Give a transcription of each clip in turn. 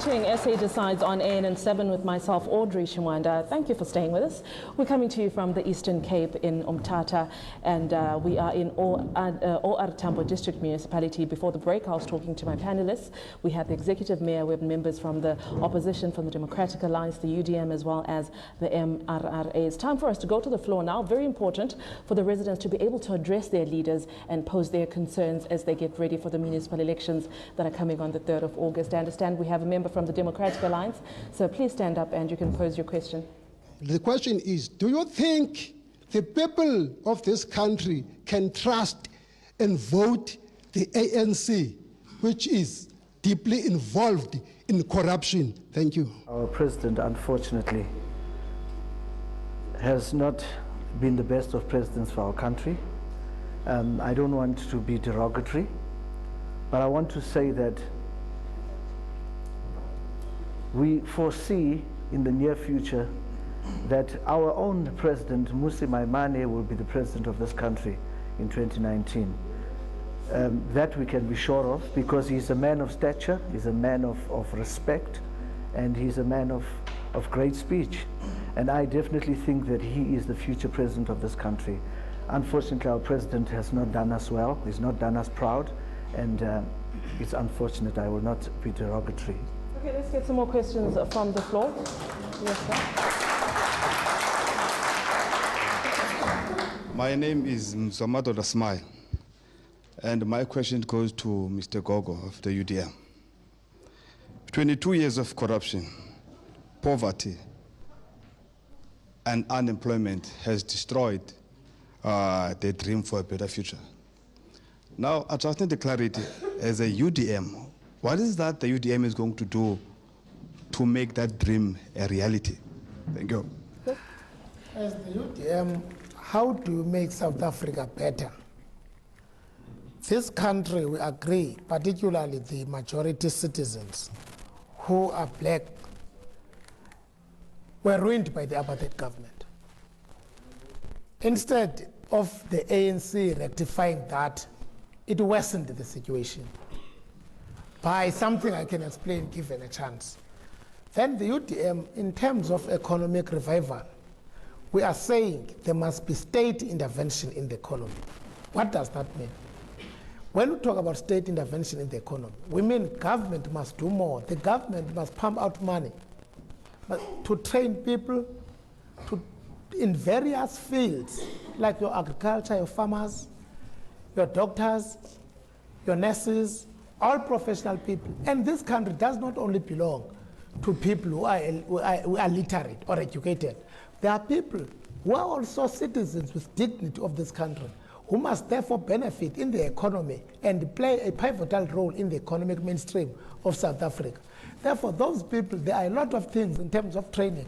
watching SA Decides on ANN7 with myself, Audrey Shimwanda. Thank you for staying with us. We're coming to you from the Eastern Cape in Umtata, and we are in O.R Tambo District Municipality. Before the break, I was talking to my panelists. We have the Executive Mayor, we have members from the opposition, from the Democratic Alliance, the UDM, as well as the MRRA. It's time for us to go to the floor now. Very important for the residents to be able to address their leaders and pose their concerns as they get ready for the municipal elections that are coming on the 3rd of August. I understand we have a member from the Democratic Alliance, so please stand up and you can pose your question. The question is, do you think the people of this country can trust and vote the ANC, which is deeply involved in corruption? Thank you. Our president, unfortunately, has not been the best of presidents for our country. I don't want to be derogatory, but I want to say that we foresee in the near future that our own president, Mmusi Maimane, will be the president of this country in 2019. That we can be sure of, because he's a man of stature, he's a man of respect, and he's a man of great speech. And I definitely think that he is the future president of this country. Unfortunately, our president has not done us well, he's not done us proud, and it's unfortunate. I will not be derogatory. Okay, let's get some more questions from the floor. Yes, sir. My name is Mzamado Dasmai, and my question goes to Mr. Gogo of the UDM. 22 years of corruption, poverty, and unemployment has destroyed their dream for a better future. Now, attracting the clarity as a UDM, what is that the UDM is going to do to make that dream a reality? Thank you. As the UDM, how do you make South Africa better? This country, we agree, particularly the majority citizens who are black, were ruined by the apartheid government. Instead of the ANC rectifying that, it worsened the situation by something I can explain given a chance. Then the UDM, in terms of economic revival, we are saying there must be state intervention in the economy. What does that mean? When we talk about state intervention in the economy, we mean government must do more. The government must pump out money to train people in various fields, like your agriculture, your farmers, your doctors, your nurses, all professional people. And this country does not only belong to people who are literate or educated. There are people who are also citizens with dignity of this country, who must therefore benefit in the economy and play a pivotal role in the economic mainstream of South Africa. Therefore, those people, there are a lot of things in terms of training,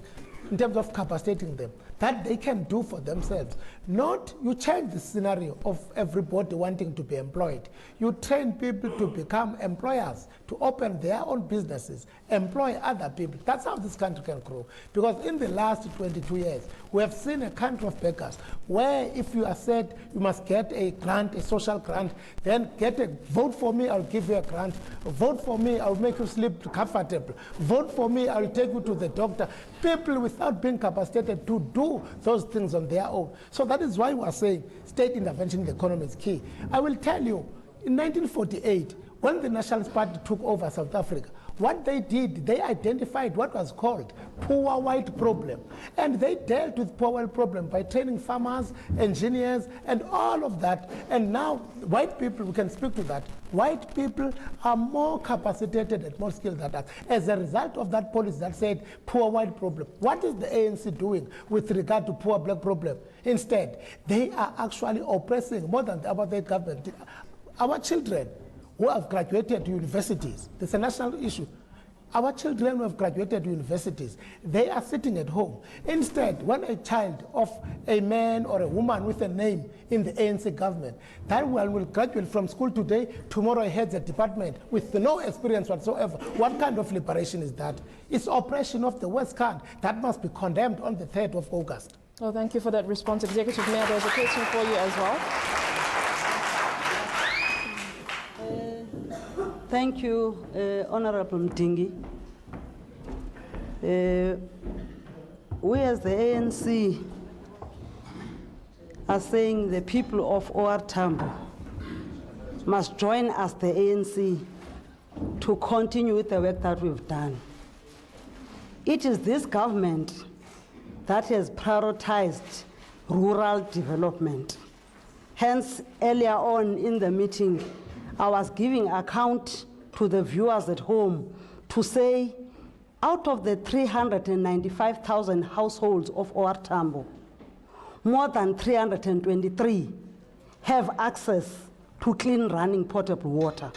in terms of capacitating them, that they can do for themselves. Not you change the scenario of everybody wanting to be employed. You train people to become employers, to open their own businesses, employ other people. That's how this country can grow. Because in the last 22 years, we have seen a country of beggars, where if you are said you must get a grant, a social grant, then vote for me, I'll give you a grant. Vote for me, I'll make you sleep comfortable. Vote for me, I'll take you to the doctor. People without being capacitated to do those things on their own. So that is why we are saying state intervention in the economy is key. I will tell you, in 1948, when the Nationalist Party took over South Africa, what they did, they identified what was called poor white problem. And they dealt with poor white problem by training farmers, engineers, and all of that. And now, white people, we can speak to that. White people are more capacitated and more skilled than us. As a result of that policy that said poor white problem, what is the ANC doing with regard to poor black problem? Instead, they are actually oppressing more than the apartheid government. Our children who have graduated universities, there's a national issue. Our children who have graduated universities, they are sitting at home. Instead, when a child of a man or a woman with a name in the ANC government, that one will graduate from school today, tomorrow heads a department with no experience whatsoever. What kind of liberation is that? It's oppression of the West End. That must be condemned on the 3rd of August. Well, thank you for that response, Executive Mayor. There's a question for you as well. Thank you, Honorable Mdingi. We as the ANC are saying the people of O.R Tambo must join us, the ANC, to continue with the work that we've done. It is this government that has prioritized rural development. Hence, earlier on in the meeting, I was giving account to the viewers at home to say, out of the 395,000 households of O.R Tambo, more than 323 have access to clean running potable water.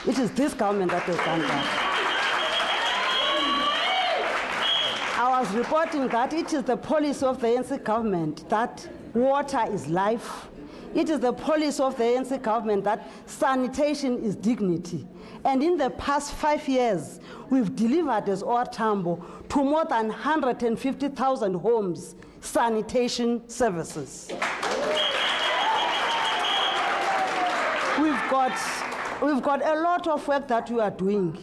It is this government that has done that. I was reporting that it is the policy of the ANC government that water is life. It is the policy of the ANC government that sanitation is dignity. And in the past 5 years, we've delivered as O.R Tambo to more than 150,000 homes sanitation services. We've got a lot of work that we are doing.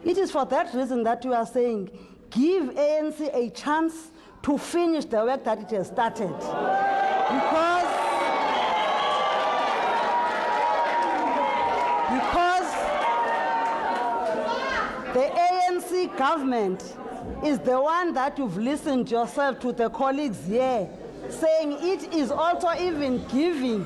It is for that reason that we are saying, give ANC a chance to finish the work that it has started. Because the ANC government is the one that you've listened yourself to the colleagues here, saying it is also even giving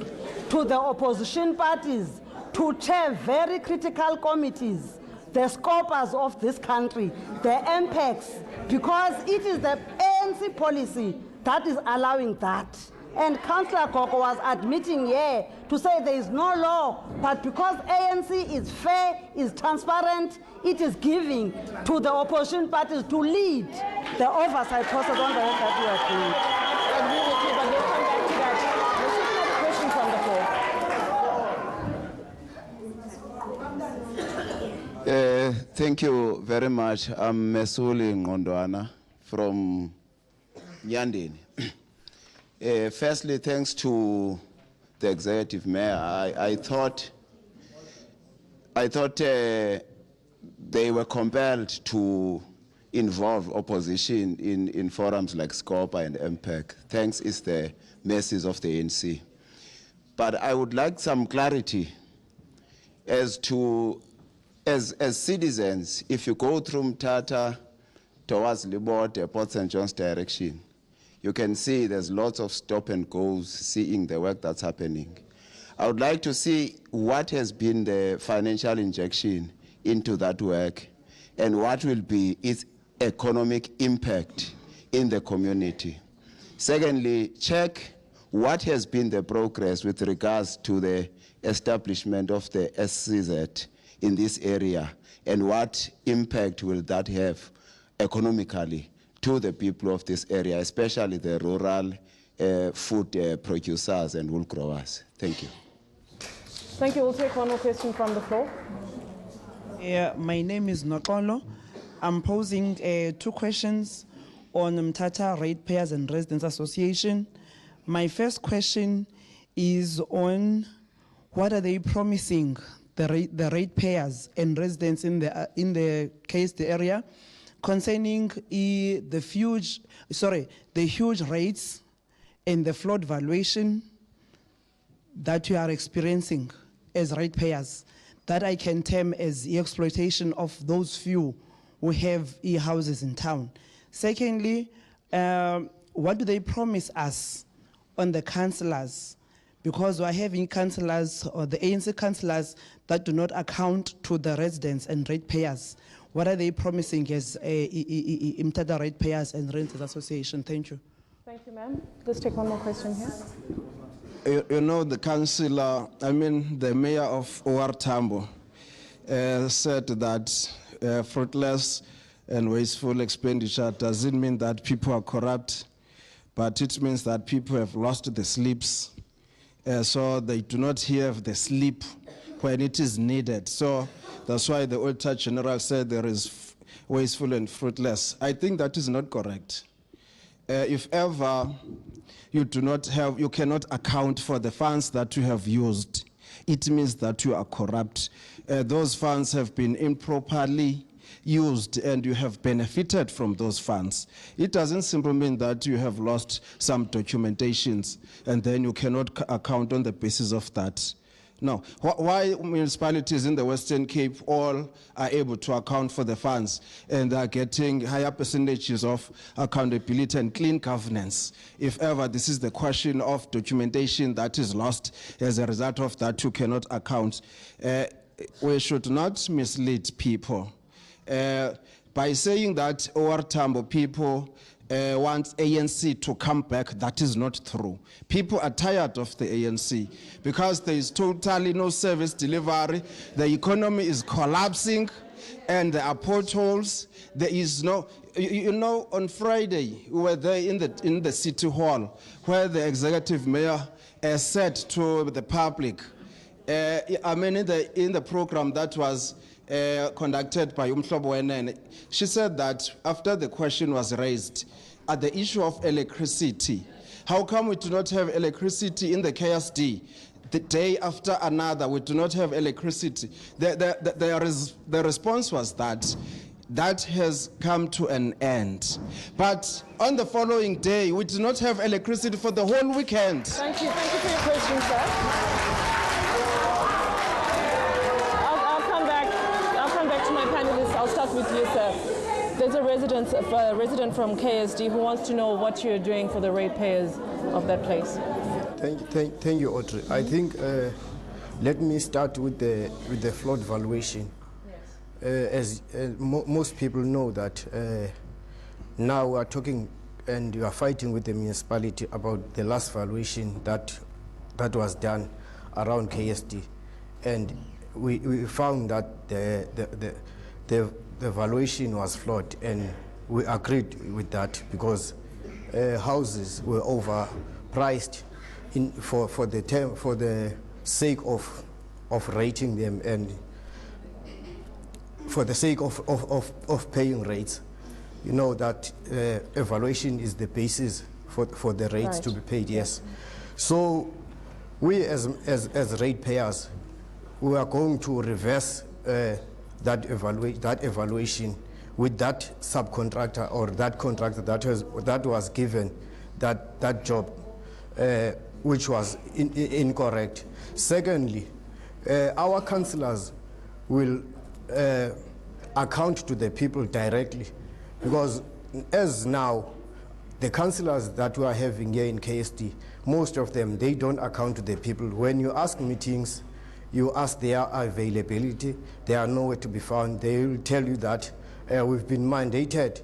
to the opposition parties to chair very critical committees, the scopers of this country, the MPECs, because it is the ANC policy that is allowing that. And Councillor Koko was admitting here to say there is no law, but because ANC is fair, is transparent, it is giving to the opposition parties to lead the oversight process on the work that we are doing. I agree with you, but we'll come back to that. Let's just have a question from the floor. Thank you very much. I'm Mesuli Ngondwana from Nyandeni. Firstly, thanks to the executive mayor. I thought they were compelled to involve opposition in forums like SCOPA and MPEC. Thanks is the message of the ANC. But I would like some clarity as to, as citizens, if you go through Mtata towards Libote, Port St. John's direction, you can see there's lots of stop and goes, seeing the work that's happening. I would like to see what has been the financial injection into that work and what will be its economic impact in the community. Secondly, check what has been the progress with regards to the establishment of the SCZ in this area and what impact will that have economically to the people of this area, especially the rural food producers and wool growers. Thank you. Thank you. We'll take one more question from the floor. Yeah, my name is Nokolo. I'm posing 2 questions on Mtata Ratepayers and Residents Association. My first question is on what are they promising the ratepayers and residents in the area concerning the huge rates and the flood valuation that you are experiencing as ratepayers, that I can term as the exploitation of those few who have houses in town. Secondly, what do they promise us on the councillors? Because we're having councillors, or the ANC councillors, that do not account to the residents and ratepayers. What are they promising as Mtata Ratepayers and Residents Association? Thank you. Thank you, ma'am. Let's take one more question here. You know, the councillor, the mayor of O.R Tambo said that fruitless and wasteful expenditure doesn't mean that people are corrupt, but it means that people have lost the sleeps. So they do not have the sleep when it is needed. So that's why the Auditor General said there is wasteful and fruitless. I think that is not correct. If ever you cannot account for the funds that you have used, it means that you are corrupt. Those funds have been improperly used and you have benefited from those funds. It doesn't simply mean that you have lost some documentations and then you cannot account on the basis of that. No. Why municipalities in the Western Cape all are able to account for the funds and are getting higher percentages of accountability and clean governance? If ever this is the question of documentation that is lost as a result of that, you cannot account. We should not mislead people. By saying that O.R Tambo people wants ANC to come back, that is not true. People are tired of the ANC because there is totally no service delivery, the economy is collapsing, and there are potholes. There is no, you know, on Friday we were there in the city hall where the executive mayor said to the public, I mean in the program that was conducted by Umhlobo Wenene, she said that after the question was raised at the issue of electricity, how come we do not have electricity in the KSD? The day after another, we do not have electricity. The response was that has come to an end. But on the following day, we do not have electricity for the whole weekend. Thank you for your question, sir. I'll start with you, sir. There's a resident from KSD who wants to know what you're doing for the ratepayers of that place. Thank you, Audrey. I think let me start with the flood valuation. Yes. Most people know that now we are talking and we are fighting with the municipality about the last valuation that was done around KSD, and we found that the valuation was flawed, and we agreed with that because houses were overpriced for the sake of rating them and for the sake of paying rates. You know that evaluation is the basis for the rates to be paid. Yes. So we as ratepayers, we are going to reverse that evaluation with that subcontractor or that contractor that was given that job, which was incorrect. Secondly, our councillors will account to the people directly, because as now the councillors that we are having here in KSD, most of them, they don't account to the people. When you ask meetings, you ask their availability, they are nowhere to be found. They will tell you that we've been mandated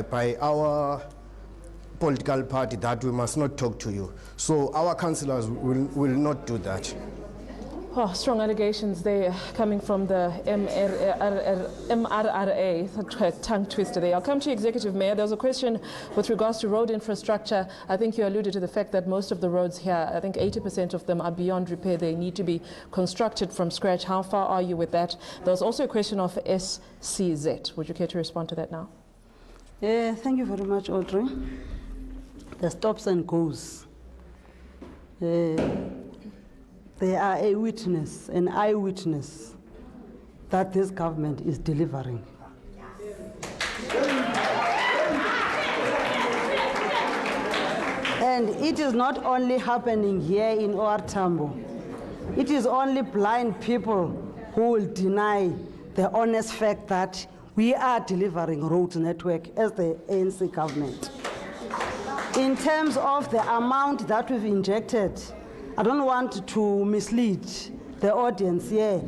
by our political party that we must not talk to you. So our councillors will not do that. Oh, strong allegations there coming from the MRRA, tongue twister there. I'll come to you, Executive Mayor. There was a question with regards to road infrastructure. I think you alluded to the fact that most of the roads here, I think 80% of them are beyond repair. They need to be constructed from scratch. How far are you with that? There was also a question of SCZ. Would you care to respond to that now? Thank you very much, Audrey. The stops and goes. They are a witness, an eyewitness, that this government is delivering. And it is not only happening here in O.R Tambo. It is only blind people who will deny the honest fact that we are delivering road network as the ANC government. In terms of the amount that we've injected, I don't want to mislead the audience here.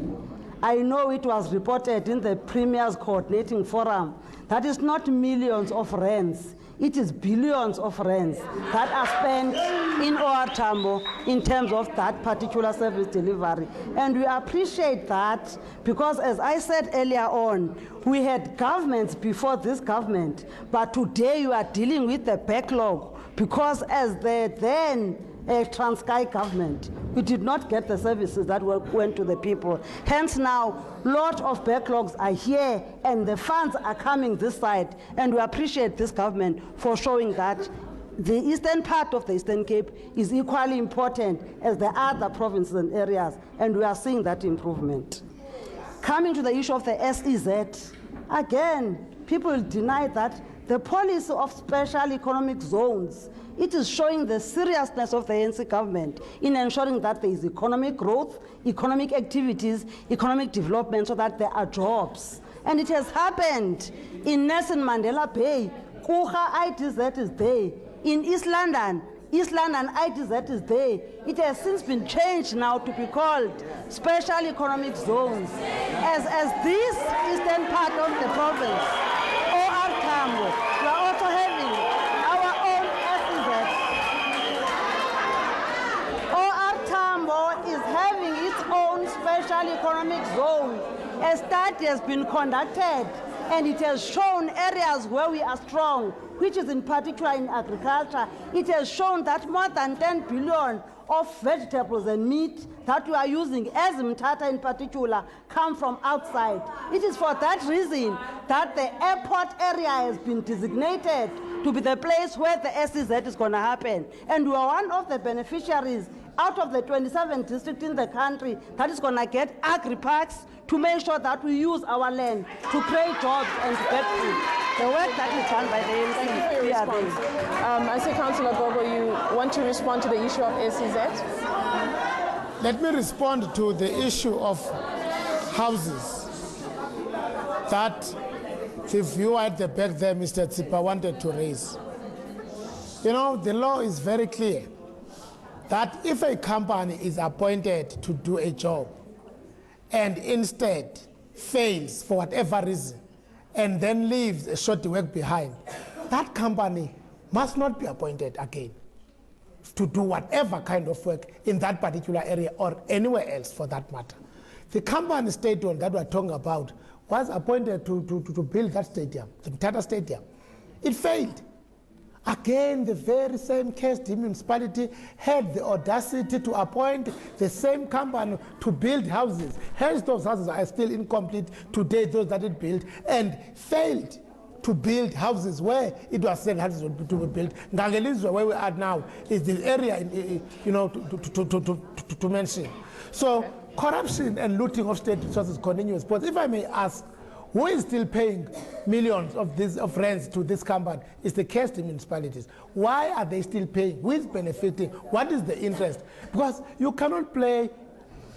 I know it was reported in the Premier's Coordinating Forum that is not millions of rands, it is billions of rands that are spent in O.R Tambo in terms of that particular service delivery. And we appreciate that because, as I said earlier on, we had governments before this government, but today you are dealing with the backlog because as the then Transkei government, we did not get the services that went to the people. Hence now, lot of backlogs are here and the funds are coming this side, and we appreciate this government for showing that the eastern part of the Eastern Cape is equally important as the other provinces and areas, and we are seeing that improvement. Coming to the issue of the SEZ, again, people deny that the policy of special economic zones, it is showing the seriousness of the ANC government in ensuring that there is economic growth, economic activities, economic development, so that there are jobs. And it has happened in Nelson Mandela Bay. Kuha ITZ is there. In East London ITZ is there. It has since been changed now to be called special economic zones. As this eastern part of the province, O.R Tambo, we are also having our own SEZ. O.R Tambo is having its own special economic zone. A study has been conducted, and it has shown areas where we are strong, which is in particular in agriculture. It has shown that more than 10 billion of vegetables and meat that we are using, as Mthatha in particular, come from outside. It is for that reason that the airport area has been designated to be the place where the SEZ is going to happen. And we are one of the beneficiaries out of the 27 districts in the country that is going to get agri-parks to make sure that we use our land to create jobs and to get food. The work that is done by the ANC. Thank you for your response. I see Councillor Gogo, you want to respond to the issue of SEZ? Let me respond to the issue of houses that the viewer at the back there, Mr. Tsipa, wanted to raise. You know, the law is very clear that if a company is appointed to do a job and instead fails for whatever reason and then leaves a shoddy work behind, that company must not be appointed again to do whatever kind of work in that particular area or anywhere else for that matter. The company state-owned that we're talking about was appointed to build that stadium, the Mthatha Stadium. It failed. Again, the very same case, the municipality had the audacity to appoint the same company to build houses. Hence, those houses are still incomplete today, those that it built, and failed to build houses where it was saying houses to be built. Ngangelizwe, where we are now, is the area, to mention. So, corruption and looting of state resources continues. But if I may ask, who is still paying millions of rents to this company? Is the case the municipalities. Why are they still paying? Who is benefiting? What is the interest? Because you cannot play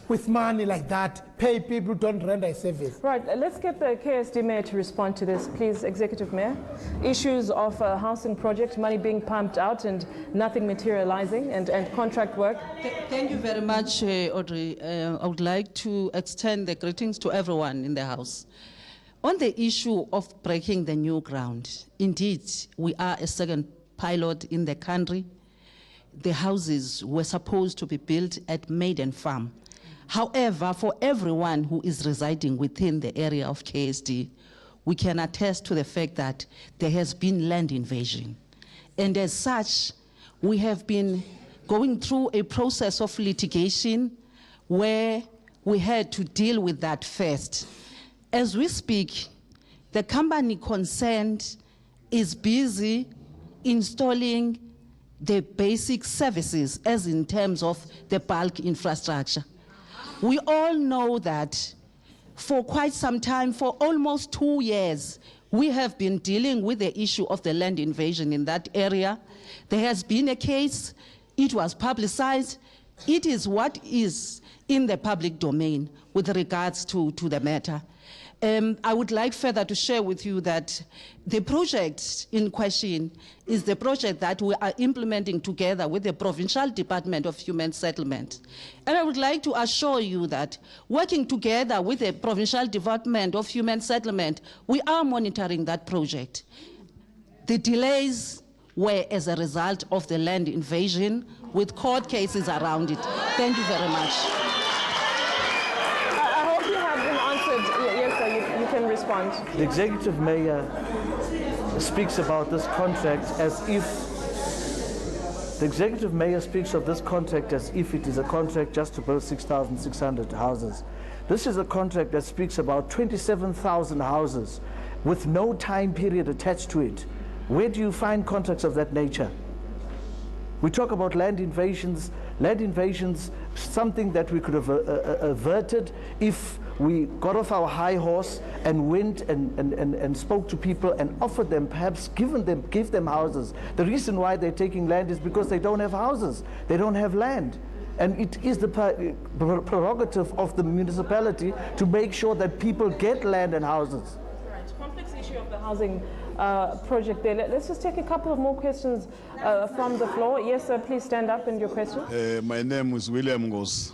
with money like that, pay people who don't render a service. Right, let's get the KSD Mayor to respond to this, please, Executive Mayor. Issues of a housing project, money being pumped out and nothing materializing, and contract work. Thank you very much, Audrey. I would like to extend the greetings to everyone in the House. On the issue of breaking the new ground, indeed, we are a second pilot in the country. The houses were supposed to be built at Maiden Farm. However, for everyone who is residing within the area of KSD, we can attest to the fact that there has been land invasion. And as such, we have been going through a process of litigation where we had to deal with that first. As we speak, the company concerned is busy installing the basic services, as in terms of the bulk infrastructure. We all know that for quite some time, for almost 2 years, we have been dealing with the issue of the land invasion in that area. There has been a case, it was publicized, it is what is in the public domain with regards to the matter. I would like further to share with you that the project in question is the project that we are implementing together with the Provincial Department of Human Settlement. And I would like to assure you that working together with the Provincial Department of Human Settlement, we are monitoring that project. The delays were as a result of the land invasion with court cases around it. Thank you very much. Yes, sir, you can respond. The Executive Mayor speaks about this contract as if it is a contract just to build 6,600 houses. This is a contract that speaks about 27,000 houses with no time period attached to it. Where do you find contracts of that nature? We talk about land invasions, something that we could have averted if we got off our high horse and went and spoke to people and offered them, perhaps give them houses. The reason why they're taking land is because they don't have houses, they don't have land. And it is the prerogative of the municipality to make sure that people get land and houses. Right. Complex issue of the housing project there. Let's just take a couple of more questions from the floor. Yes, sir, please stand up and your question. My name is William Ngos.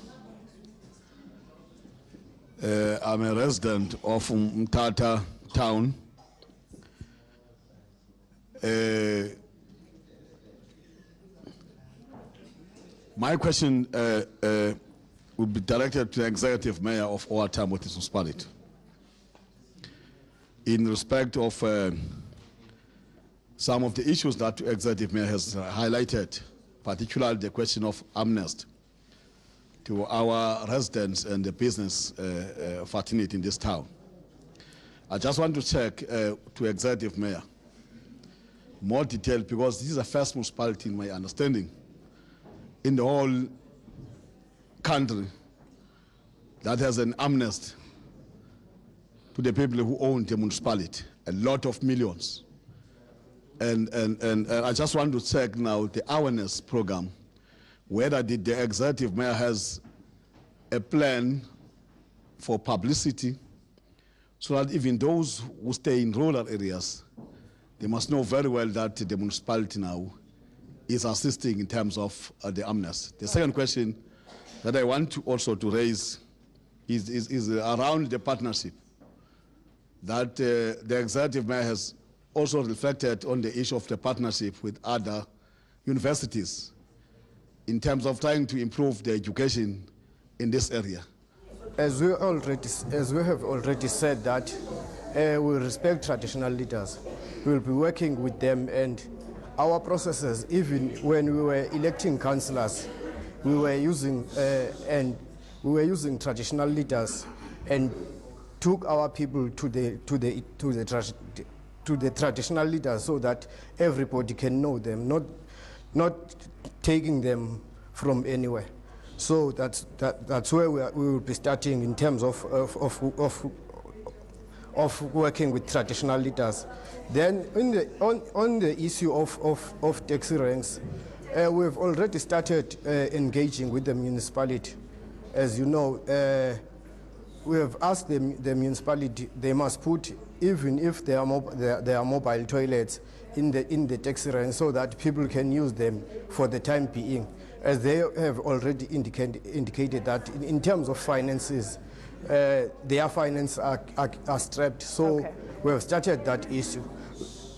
I'm a resident of Umtata town. My question would be directed to the Executive Mayor of O.R Tambo municipality. In respect of some of the issues that the Executive Mayor has highlighted, particularly the question of amnesty to our residents and the business fraternity in this town. I just want to check to Executive Mayor more detail, because this is the first municipality, in my understanding, in the whole country that has an amnesty to the people who own the municipality, a lot of millions. And I just want to check now the awareness program, whether the Executive Mayor has a plan for publicity so that even those who stay in rural areas, they must know very well that the municipality now is assisting in terms of the amnesty. The second question that I want to also to raise is around the partnership that the Executive Mayor has also reflected on the issue of the partnership with other universities in terms of trying to improve the education in this area. As we have already said that we respect traditional leaders. We will be working with them, and our processes, even when we were electing councillors, we were using traditional leaders and took our people to the traditional leaders so that everybody can know them, not taking them from anywhere. So that's where we will be starting in terms of working with traditional leaders. Then on the issue of taxi ranks, we've already started engaging with the municipality. As you know, we have asked the municipality, they must put, even if there are mobile toilets in the taxi rank, so that people can use them for the time being, as they have already indicated that in terms of finances, their finances are strapped. So okay, we have started that issue.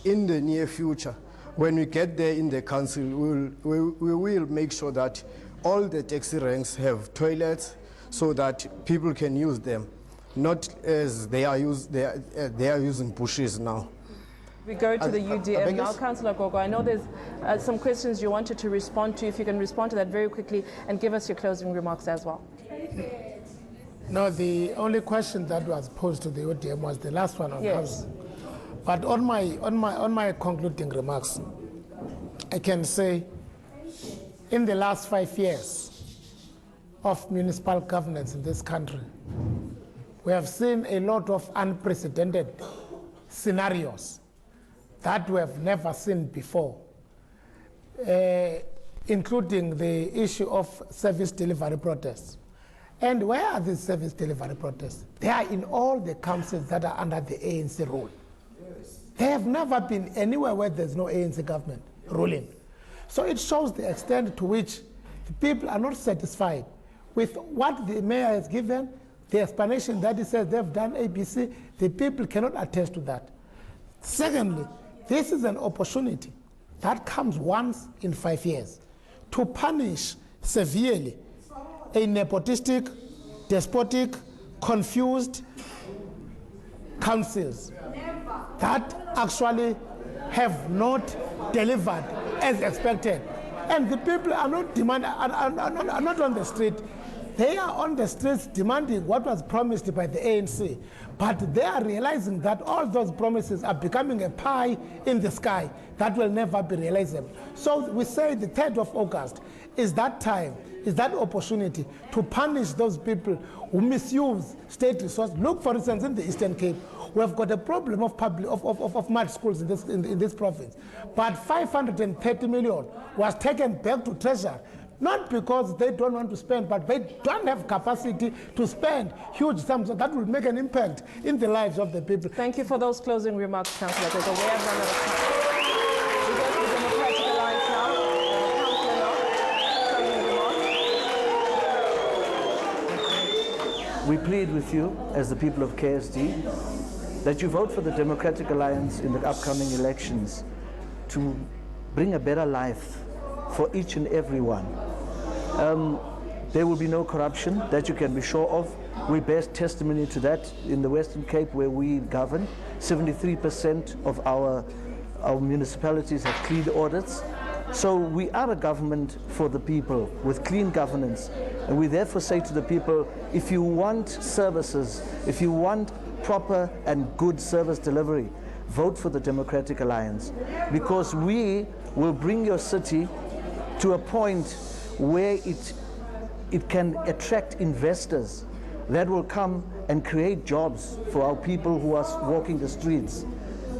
In the near future, when we get there in the council, we will make sure that all the taxi ranks have toilets so that people can use them, not as they are using bushes now. We go to the UDM now. Councillor Gogo, I know there's some questions you wanted to respond to. If you can respond to that very quickly and give us your closing remarks as well. No, the only question that was posed to the UDM was the last one on housing. But on my concluding remarks, I can say in the last 5 years of municipal governance in this country, we have seen a lot of unprecedented scenarios that we have never seen before, including the issue of service delivery protests. And where are these service delivery protests? They are in all the councils that are under the ANC rule. They have never been anywhere where there's no ANC government ruling. So it shows the extent to which the people are not satisfied with what the mayor has given, the explanation that he says they've done ABC. The people cannot attest to that. Secondly, this is an opportunity that comes once in 5 years to punish severely a nepotistic, despotic, confused councils that actually have not delivered as expected. And the people are not on the street They are on the streets demanding what was promised by the ANC, but they are realizing that all those promises are becoming a pie in the sky that will never be realizable. So we say the 3rd of August is that time, is that opportunity to punish those people who misuse state resources. Look, for instance, in the Eastern Cape, we have got a problem of mud schools in this province. But 530 million was taken back to Treasury, not because they don't want to spend, but they don't have capacity to spend huge sums that will make an impact in the lives of the people. Thank you for those closing remarks, Councillor. We have run out of time. We go to the Democratic Alliance now. Councillor now. We plead with you, as the people of KSD, that you vote for the Democratic Alliance in the upcoming elections to bring a better life for each and every one. There will be no corruption, that you can be sure of. We bear testimony to that in the Western Cape, where we govern. 73% of our municipalities have clean audits. So we are a government for the people with clean governance. And we therefore say to the people, if you want services, if you want proper and good service delivery, vote for the Democratic Alliance, because we will bring your city to a point where it can attract investors that will come and create jobs for our people who are walking the streets.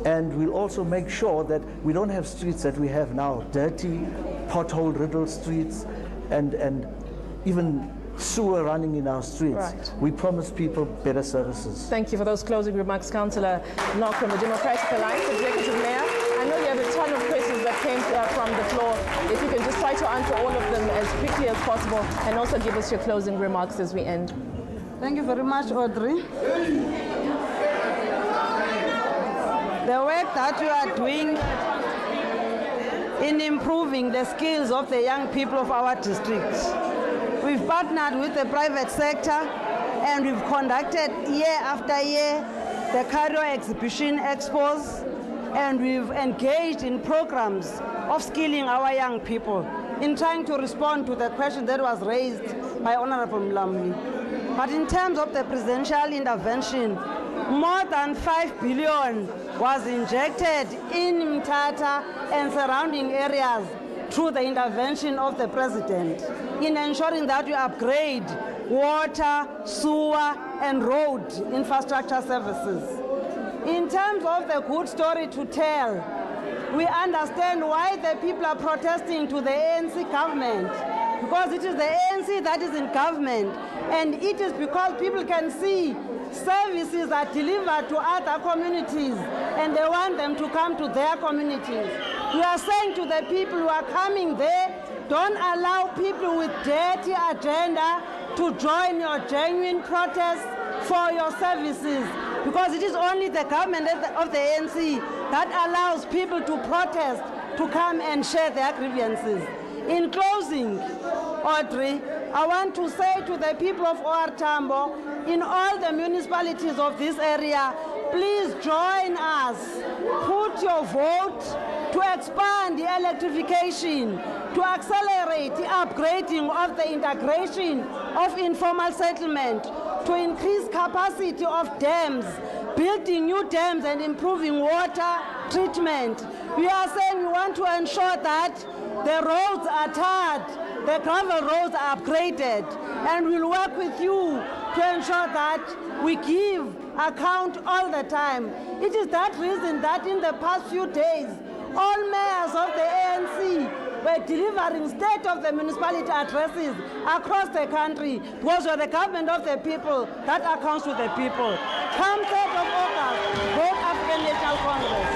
And we'll also make sure that we don't have streets that we have now, dirty, pothole-riddled streets, and even sewer running in our streets. Right. We promise people better services. Thank you for those closing remarks, Councillor Knock from the Democratic Alliance. Executive Mayor, I know you have a ton of questions that came from the floor. If you can just try to answer all of them as quickly as possible, and also give us your closing remarks as we end. Thank you very much, Audrey. The work that you are doing in improving the skills of the young people of our district. We've partnered with the private sector, and we've conducted year after year the Cairo Exhibition Expos, and we've engaged in programs of skilling our young people in trying to respond to the question that was raised by Honorable Mlamli. But in terms of the presidential intervention, more than 5 billion was injected in Mthatha and surrounding areas through the intervention of the president in ensuring that we upgrade water, sewer, and road infrastructure services. In terms of the good story to tell, we understand why the people are protesting to the ANC government, because it is the ANC that is in government, and it is because people can see services are delivered to other communities and they want them to come to their communities. We are saying to the people who are coming there, don't allow people with dirty agenda to join your genuine protest for your services, because it is only the government of the ANC that allows people to protest, to come and share their grievances. In closing, Audrey, I want to say to the people of O.R Tambo, in all the municipalities of this area, please join us. Put your vote to expand the electrification, to accelerate the upgrading of the integration of informal settlement, to increase capacity of dams, building new dams and improving water treatment. We are saying we want to ensure that the roads are tarred, the gravel roads are upgraded, and we'll work with you to ensure that we give account all the time. It is that reason that in the past few days, all mayors of the ANC were delivering state of the municipality addresses across the country, because we're the government of the people that accounts to the people. Come 3rd of August, vote African National Congress.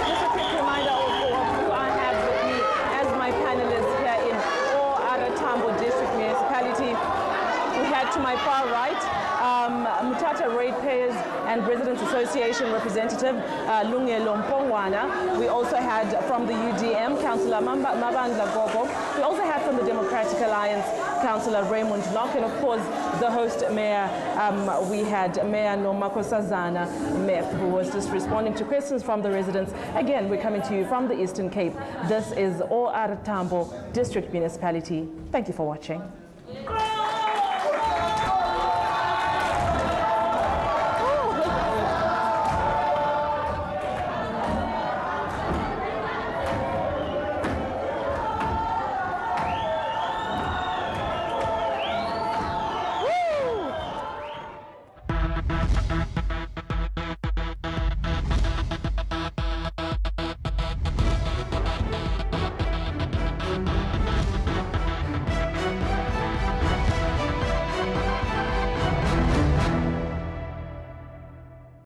Just a quick reminder of who I have with me as my panelists here in O.R Tambo District Municipality. We had to my far right, Mthatha Ratepayers and Residents Association representative Lungelo Mpongwana. We also had from the UDM, Councillor Mabandla Gogo. We also had from the Democratic Alliance, Councillor Raymond Knock, and of course the host mayor, we had Mayor Nomakosazana Mep, who was just responding to questions from the residents. Again, we're coming to you from the Eastern Cape. This is O.R Tambo District Municipality. Thank you for watching. Thank you.